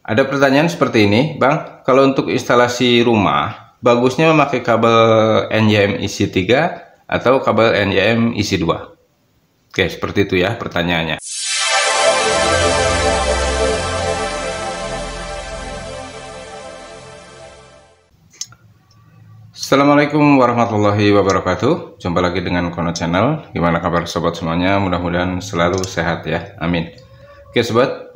Ada pertanyaan seperti ini, Bang. Kalau untuk instalasi rumah, bagusnya memakai kabel NYM isi 3 atau kabel NYM isi 2? Oke, seperti itu ya pertanyaannya. Assalamualaikum warahmatullahi wabarakatuh. Jumpa lagi dengan Kono Channel. Gimana kabar sobat semuanya? Mudah-mudahan selalu sehat ya. Amin. Oke sobat.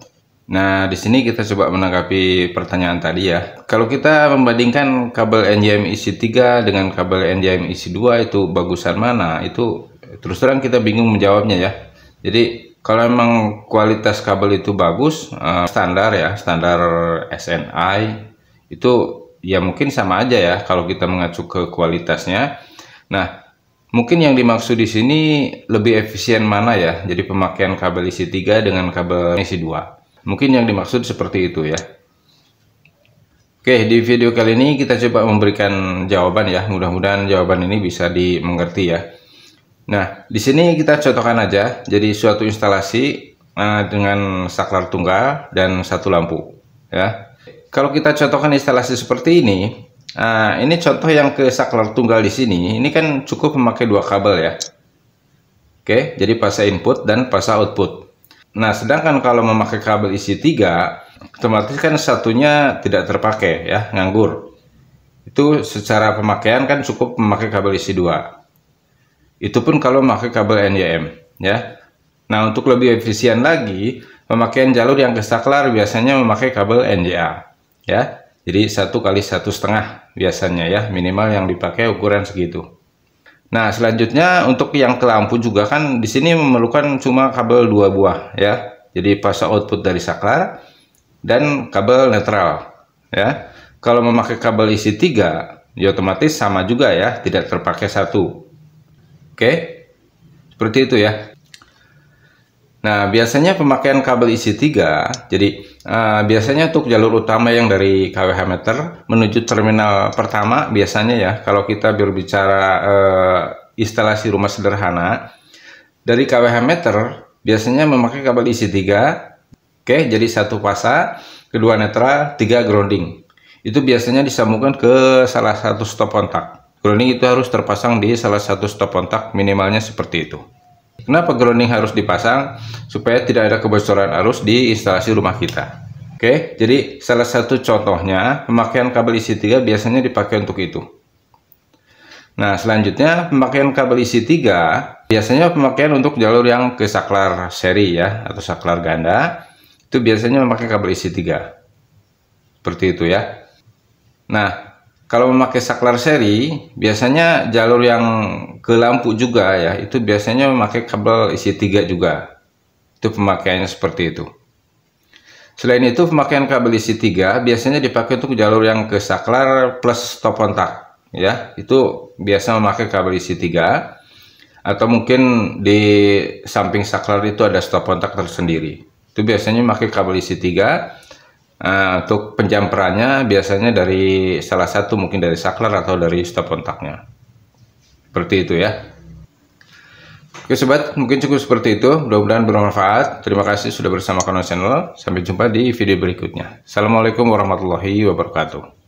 Nah, di sini kita coba menanggapi pertanyaan tadi ya. Kalau kita membandingkan kabel NYM isi 3 dengan kabel NYM isi 2 itu bagusan mana? Itu terus terang kita bingung menjawabnya ya. Jadi kalau memang kualitas kabel itu bagus, standar ya, standar SNI itu ya mungkin sama aja ya kalau kita mengacu ke kualitasnya. Nah, mungkin yang dimaksud di sini lebih efisien mana ya? Jadi pemakaian kabel isi 3 dengan kabel isi 2. Mungkin yang dimaksud seperti itu ya. Oke, di video kali ini kita coba memberikan jawaban ya. Mudah-mudahan jawaban ini bisa dimengerti ya. Nah, di sini kita contohkan aja. Jadi suatu instalasi dengan saklar tunggal dan satu lampu ya. Kalau kita contohkan instalasi seperti ini contoh yang ke saklar tunggal di sini. Ini kan cukup memakai 2 kabel ya. Oke, jadi fase input dan fase output. Nah, sedangkan kalau memakai kabel isi 3, otomatis kan satunya tidak terpakai ya, nganggur. Itu secara pemakaian kan cukup memakai kabel isi 2. Itu pun kalau memakai kabel NYM ya. Nah, untuk lebih efisien lagi, pemakaian jalur yang ke saklar biasanya memakai kabel NJA ya. Jadi 1 kali 1,5 biasanya ya, minimal yang dipakai ukuran segitu. Nah, selanjutnya untuk yang ke lampu juga kan di sini memerlukan cuma kabel 2 buah ya. Jadi fase output dari saklar dan kabel netral ya. Kalau memakai kabel isi 3, ya otomatis sama juga ya, tidak terpakai 1. Oke. Seperti itu ya. Nah, biasanya pemakaian kabel isi 3, jadi biasanya untuk jalur utama yang dari kWh meter menuju terminal pertama biasanya ya, kalau kita berbicara instalasi rumah sederhana, dari kWh meter biasanya memakai kabel isi 3, oke, jadi 1 fasa, 2 netral, 3 grounding. Itu biasanya disambungkan ke salah satu stop kontak. Grounding itu harus terpasang di salah satu stop kontak, minimalnya seperti itu. Kenapa grounding harus dipasang? Supaya tidak ada kebocoran arus di instalasi rumah kita. Oke, jadi salah satu contohnya pemakaian kabel isi 3 biasanya dipakai untuk itu. Nah, selanjutnya pemakaian kabel isi 3 biasanya pemakaian untuk jalur yang ke saklar seri ya, atau saklar ganda. Itu biasanya memakai kabel isi 3. Seperti itu ya. Nah, kalau memakai saklar seri, biasanya jalur yang ke lampu juga ya, itu biasanya memakai kabel isi 3 juga. Itu pemakaiannya seperti itu. Selain itu, pemakaian kabel isi 3 biasanya dipakai untuk jalur yang ke saklar plus stop kontak ya. Itu biasa memakai kabel isi 3. Atau mungkin di samping saklar itu ada stop kontak tersendiri. Itu biasanya memakai kabel isi 3. Untuk penjamperannya biasanya dari salah satu, mungkin dari saklar atau dari stop kontaknya. Seperti itu ya. Oke sobat, mungkin cukup seperti itu. Mudah-mudahan bermanfaat. Terima kasih sudah bersama Kono Channel. Sampai jumpa di video berikutnya. Assalamualaikum warahmatullahi wabarakatuh.